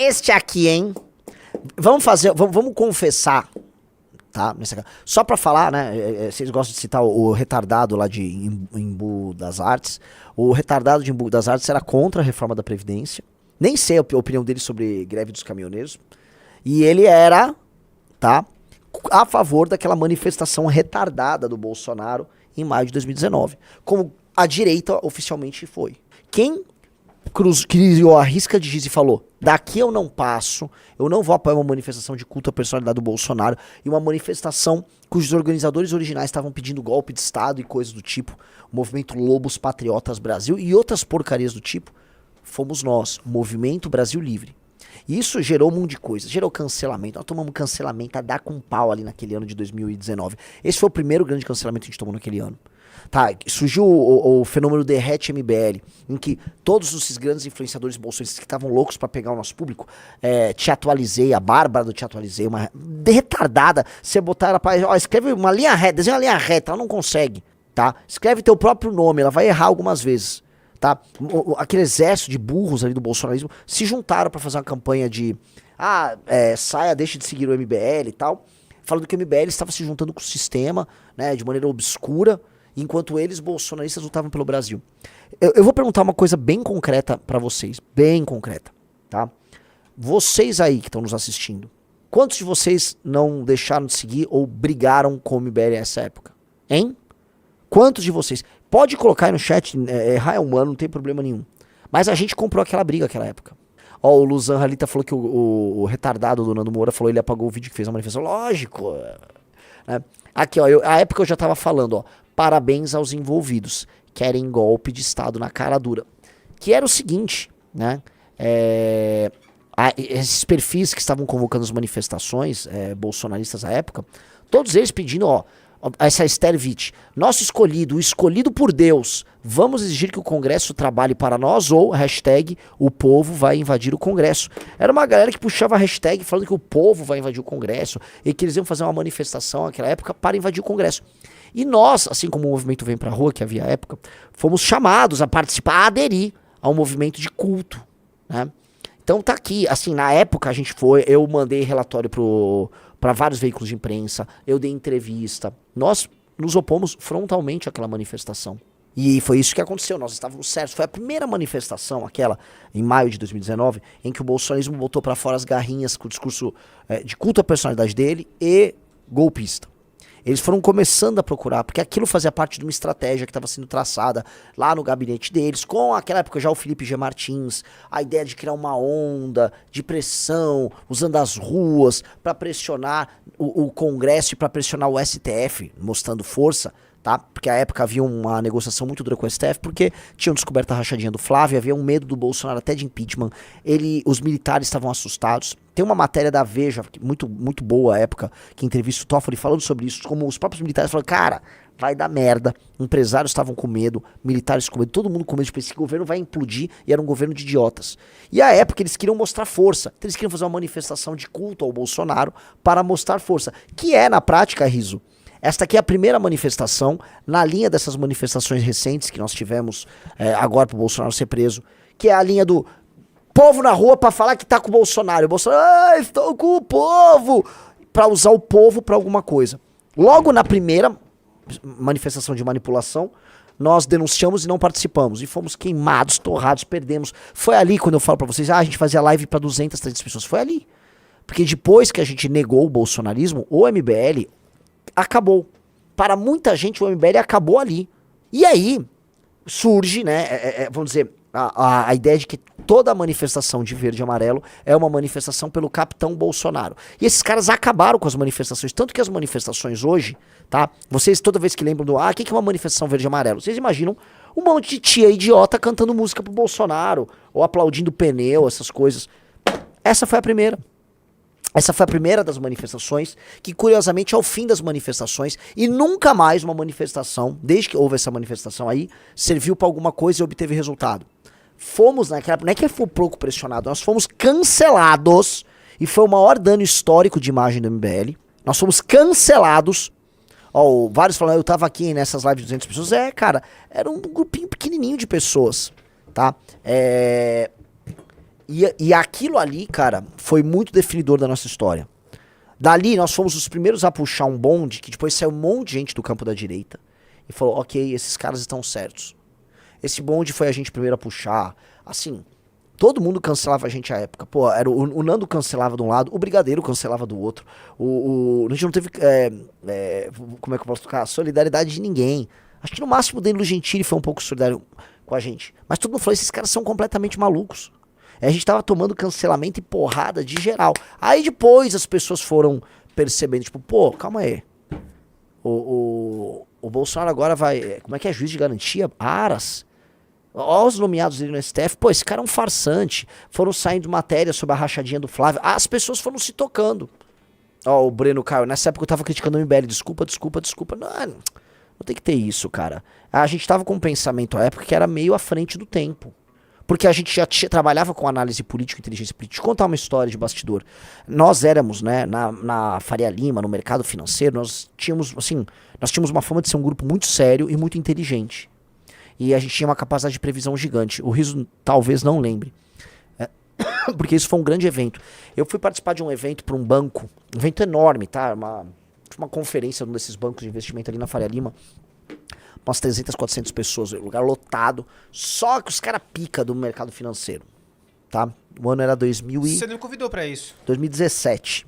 Este aqui, hein? Vamos confessar, tá? Só pra falar, né? Vocês gostam de citar o retardado lá de Embu das Artes. O retardado de Embu das Artes era contra a reforma da Previdência. Nem sei a opinião dele sobre greve dos caminhoneiros. E ele era, tá? A favor daquela manifestação retardada do Bolsonaro em maio de 2019. Como a direita oficialmente foi. Quem criou a risca de giz e falou: daqui eu não passo, eu não vou apoiar uma manifestação de culto à personalidade do Bolsonaro e uma manifestação cujos organizadores originais estavam pedindo golpe de Estado e coisas do tipo, o movimento Lobos Patriotas Brasil e outras porcarias do tipo, fomos nós, o Movimento Brasil Livre. E isso gerou um monte de coisa, gerou cancelamento, nós tomamos cancelamento a dar com pau ali naquele ano de 2019. Esse foi o primeiro grande cancelamento que a gente tomou naquele ano. Tá, surgiu o fenômeno Derrete MBL, em que todos esses grandes influenciadores bolsonistas que estavam loucos pra pegar o nosso público, Te Atualizei, a Bárbara do Te Atualizei, uma retardada, você botar ela pra, ó, escreve uma linha reta, desenha uma linha reta, ela não consegue, tá? Escreve teu próprio nome, ela vai errar algumas vezes, tá? Aquele exército de burros ali do bolsonarismo se juntaram pra fazer uma campanha de, saia, deixe de seguir o MBL e tal, falando que o MBL estava se juntando com o sistema, né, de maneira obscura, enquanto eles, bolsonaristas, lutavam pelo Brasil. Eu vou perguntar uma coisa bem concreta pra vocês, bem concreta, tá? Vocês aí que estão nos assistindo, quantos de vocês não deixaram de seguir ou brigaram com o MBL nessa época? Hein? Quantos de vocês? Pode colocar aí no chat, errar é humano, não tem problema nenhum. Mas a gente comprou aquela briga naquela época. Ó, o Luzan Halita falou que o retardado do Nando Moura falou que ele apagou o vídeo que fez a manifestação. Lógico. Aqui, ó, a época eu já tava falando, ó. Parabéns aos envolvidos. Querem golpe de Estado na cara dura. Que era o seguinte, né? Esses perfis que estavam convocando as manifestações bolsonaristas à época, todos eles pedindo, ó, essa Esther Witt, nosso escolhido, o escolhido por Deus, vamos exigir que o Congresso trabalhe para nós ou hashtag o povo vai invadir o Congresso. Era uma galera que puxava a hashtag falando que o povo vai invadir o Congresso e que eles iam fazer uma manifestação naquela época para invadir o Congresso. E nós, assim como o movimento Vem Pra Rua, que havia à época, fomos chamados a participar, a aderir ao movimento de culto, né? Então tá aqui, assim, na época a gente foi, eu mandei relatório para vários veículos de imprensa, eu dei entrevista, nós nos opomos frontalmente àquela manifestação. E foi isso que aconteceu, nós estávamos certos. Foi a primeira manifestação, aquela, em maio de 2019, em que o bolsonarismo botou para fora as garrinhas com o discurso de culto à personalidade dele e golpista. Eles foram começando a procurar, porque aquilo fazia parte de uma estratégia que estava sendo traçada lá no gabinete deles, com aquela época já o Felipe G. Martins, a ideia de criar uma onda de pressão, usando as ruas para pressionar o Congresso e para pressionar o STF, mostrando força, tá? Porque à época havia uma negociação muito dura com o STF, porque tinham descoberto a rachadinha do Flávio, havia um medo do Bolsonaro até de impeachment, os militares estavam assustados. Tem uma matéria da Veja, muito, muito boa à época, que entrevista o Toffoli falando sobre isso, como os próprios militares falaram, cara, vai dar merda, empresários estavam com medo, militares com medo, todo mundo com medo, tipo, esse governo vai implodir, e era um governo de idiotas. E à época eles queriam mostrar força, então eles queriam fazer uma manifestação de culto ao Bolsonaro para mostrar força, que é, na prática, Riso, esta aqui é a primeira manifestação, na linha dessas manifestações recentes que nós tivemos agora pro Bolsonaro ser preso, que é a linha do povo na rua pra falar que tá com o Bolsonaro. O Bolsonaro, estou com o povo! Pra usar o povo pra alguma coisa. Logo na primeira manifestação de manipulação, nós denunciamos e não participamos. E fomos queimados, torrados, perdemos. Foi ali quando eu falo pra vocês, a gente fazia live pra 200, 300 pessoas. Foi ali. Porque depois que a gente negou o bolsonarismo, o MBL acabou. Para muita gente, o MBL acabou ali. E aí surge, né, vamos dizer, a ideia de que toda manifestação de verde e amarelo é uma manifestação pelo capitão Bolsonaro. E esses caras acabaram com as manifestações, tanto que as manifestações hoje, tá? Vocês toda vez que lembram do, o que é uma manifestação verde e amarelo? Vocês imaginam um monte de tia idiota cantando música pro Bolsonaro, ou aplaudindo pneu, essas coisas. Essa foi a primeira. Essa foi a primeira das manifestações, que curiosamente é o fim das manifestações, e nunca mais uma manifestação, desde que houve essa manifestação aí, serviu pra alguma coisa e obteve resultado. Fomos naquela época, não é que foi pouco pressionado, nós fomos cancelados, e foi o maior dano histórico de imagem do MBL, nós fomos cancelados. Ó, vários falaram, eu tava aqui nessas lives de 200 pessoas, cara, era um grupinho pequenininho de pessoas, tá? E aquilo ali, cara, foi muito definidor da nossa história. Dali, nós fomos os primeiros a puxar um bonde, que depois saiu um monte de gente do campo da direita. E falou, ok, esses caras estão certos. Esse bonde foi a gente primeiro a puxar. Assim, todo mundo cancelava a gente à época. Pô, era o Nando cancelava de um lado, o Brigadeiro cancelava do outro. A gente não teve, como é que eu posso tocar? Solidariedade de ninguém. Acho que no máximo o Danilo Gentili foi um pouco solidário com a gente. Mas todo mundo falou, esses caras são completamente malucos. A gente tava tomando cancelamento e porrada de geral. Aí depois as pessoas foram percebendo, tipo, pô, calma aí. O Bolsonaro agora vai, como é que é, juiz de garantia? Aras. Olha os nomeados dele no STF. Pô, esse cara é um farsante. Foram saindo matérias sobre a rachadinha do Flávio. As pessoas foram se tocando. Ó, o Breno Caio, nessa época eu tava criticando o MBL. Desculpa. Não tem que ter isso, cara. A gente tava com um pensamento à época que era meio à frente do tempo. Porque a gente já trabalhava com análise política e inteligência política. Deixa eu contar uma história de bastidor. Nós éramos, né, na Faria Lima, no mercado financeiro, nós tínhamos uma fama de ser um grupo muito sério e muito inteligente. E a gente tinha uma capacidade de previsão gigante. O Riso talvez não lembre. Porque isso foi um grande evento. Eu fui participar de um evento para um banco, um evento enorme, tá? Uma conferência num desses bancos de investimento ali na Faria Lima. Umas 300, 400 pessoas, lugar lotado. Só que os caras pica do mercado financeiro, tá? O ano era Você não me convidou pra isso. 2017.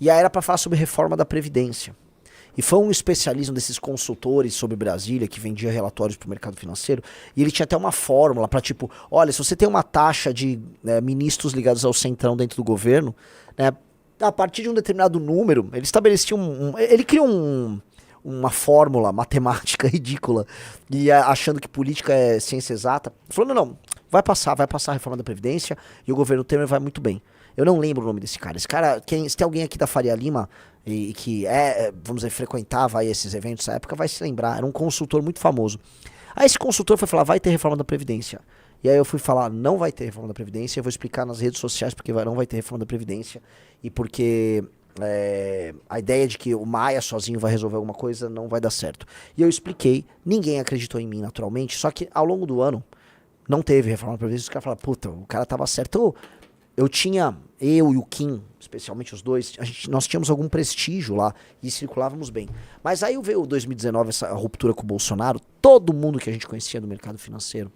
E aí era pra falar sobre reforma da Previdência. E foi um especialista desses consultores sobre Brasília, que vendia relatórios pro mercado financeiro, e ele tinha até uma fórmula pra tipo, olha, se você tem uma taxa de ministros ligados ao centrão dentro do governo, né, a partir de um determinado número, ele estabelecia ele criou uma fórmula matemática ridícula, e achando que política é ciência exata, falando, não, vai passar a reforma da Previdência, e o governo Temer vai muito bem. Eu não lembro o nome desse cara. Esse cara, se tem alguém aqui da Faria Lima, e que vamos dizer, frequentava aí esses eventos na época, vai se lembrar, era um consultor muito famoso. Aí esse consultor foi falar, vai ter reforma da Previdência. E aí eu fui falar, não vai ter reforma da Previdência, eu vou explicar nas redes sociais porque não vai ter reforma da Previdência, e porque... a ideia de que o Maia sozinho vai resolver alguma coisa não vai dar certo. E eu expliquei, ninguém acreditou em mim naturalmente, só que ao longo do ano não teve reforma da Previdência, os caras falaram, puta, o cara tava certo. Eu e o Kim, especialmente os dois, nós tínhamos algum prestígio lá e circulávamos bem. Mas aí veio 2019, essa ruptura com o Bolsonaro, todo mundo que a gente conhecia do mercado financeiro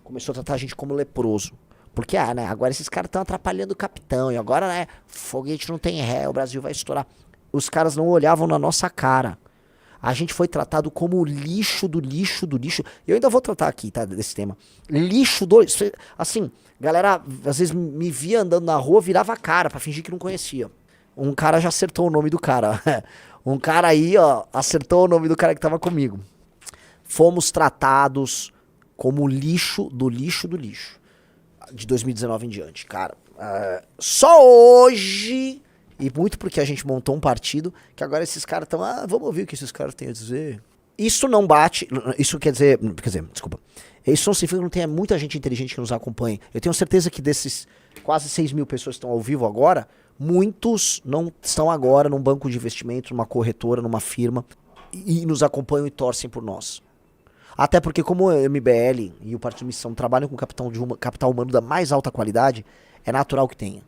começou a tratar a gente como leproso. Porque, né, agora esses caras estão atrapalhando o capitão, e agora, né, foguete não tem ré, o Brasil vai estourar. Os caras não olhavam na nossa cara. A gente foi tratado como lixo do lixo do lixo. Eu ainda vou tratar aqui, tá, desse tema. Lixo do... Assim, galera, às vezes me via andando na rua, virava a cara pra fingir que não conhecia. Um cara já acertou o nome do cara. Um cara aí, ó, acertou o nome do cara que tava comigo. Fomos tratados como lixo do lixo do lixo. De 2019 em diante, cara. Só hoje, e muito porque a gente montou um partido, que agora esses caras estão, vamos ouvir o que esses caras têm a dizer. Isso não bate, isso quer dizer, desculpa. Isso não significa que não tenha muita gente inteligente que nos acompanhe. Eu tenho certeza que desses quase 6 mil pessoas que estão ao vivo agora, muitos não estão agora num banco de investimento, numa corretora, numa firma, e nos acompanham e torcem por nós. Até porque como o MBL e o Partido Missão trabalham com capital humano da mais alta qualidade, é natural que tenha.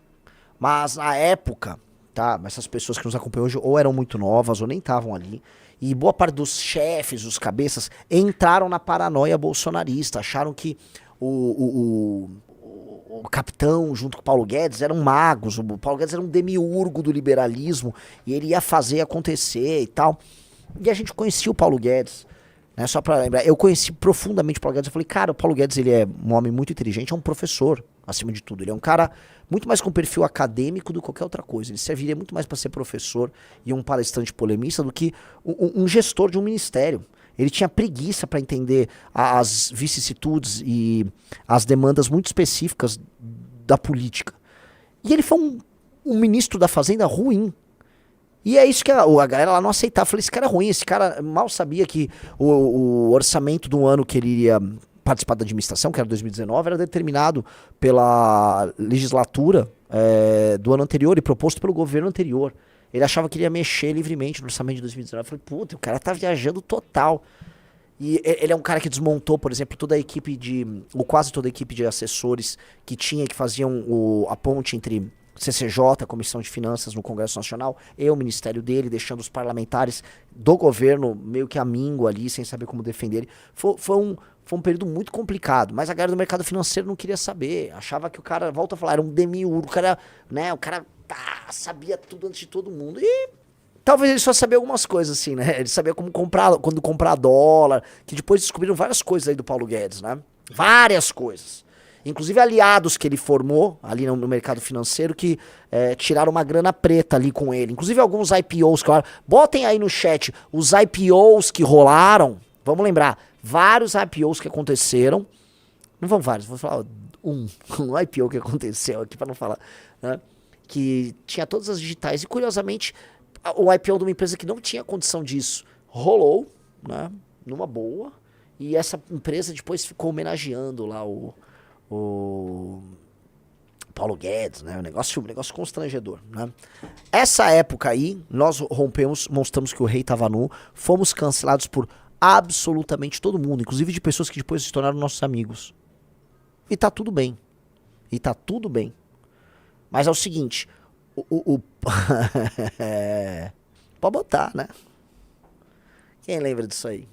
Mas na época, tá, essas pessoas que nos acompanham hoje ou eram muito novas ou nem estavam ali, e boa parte dos chefes, os cabeças, entraram na paranoia bolsonarista, acharam que o capitão junto com o Paulo Guedes eram magos, o Paulo Guedes era um demiurgo do liberalismo, e ele ia fazer acontecer e tal. E a gente conhecia o Paulo Guedes. Né, só pra lembrar, eu conheci profundamente o Paulo Guedes. Eu falei, cara, o Paulo Guedes ele é um homem muito inteligente, é um professor, acima de tudo. Ele é um cara muito mais com perfil acadêmico do que qualquer outra coisa. Ele serviria muito mais para ser professor e um palestrante polemista do que um gestor de um ministério. Ele tinha preguiça para entender as vicissitudes e as demandas muito específicas da política. E ele foi um ministro da Fazenda ruim. E é isso que a galera lá não aceitava. Eu falei, esse cara é ruim, esse cara mal sabia que o orçamento do ano que ele iria participar da administração, que era 2019, era determinado pela legislatura do ano anterior e proposto pelo governo anterior. Ele achava que ele ia mexer livremente no orçamento de 2019. Eu falei, puta, o cara tá viajando total. E ele é um cara que desmontou, por exemplo, toda a equipe ou quase toda a equipe de assessores que faziam a ponte entre CCJ, Comissão de Finanças no Congresso Nacional, e o ministério dele, deixando os parlamentares do governo meio que amínguo ali, sem saber como defender ele. Foi um período muito complicado, mas a galera do mercado financeiro não queria saber, achava que o cara, volta a falar, era um demiurgo, o cara sabia tudo antes de todo mundo, e talvez ele só sabia algumas coisas, assim, né? Ele sabia quando comprar dólar, que depois descobriram várias coisas aí do Paulo Guedes, né? Várias coisas. Inclusive aliados que ele formou ali no mercado financeiro que tiraram uma grana preta ali com ele. Inclusive alguns IPOs que rolaram. Botem aí no chat os IPOs que rolaram. Vamos lembrar, vários IPOs que aconteceram. Não vão vários, vou falar um IPO que aconteceu aqui para não falar, né? Que tinha todas as digitais e curiosamente o IPO de uma empresa que não tinha condição disso rolou, né? Numa boa. E essa empresa depois ficou homenageando lá o Paulo Guedes, né? Um negócio constrangedor, né? Essa época aí, nós rompemos, mostramos que o rei tava nu, fomos cancelados por absolutamente todo mundo, inclusive de pessoas que depois se tornaram nossos amigos. E tá tudo bem. Mas é o seguinte, pode botar, né? Quem lembra disso aí?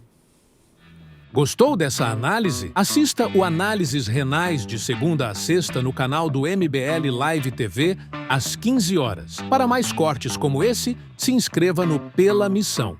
Gostou dessa análise? Assista o Análises Renais de segunda a sexta no canal do MBL Live TV, às 15 horas. Para mais cortes como esse, se inscreva no Pela Missão.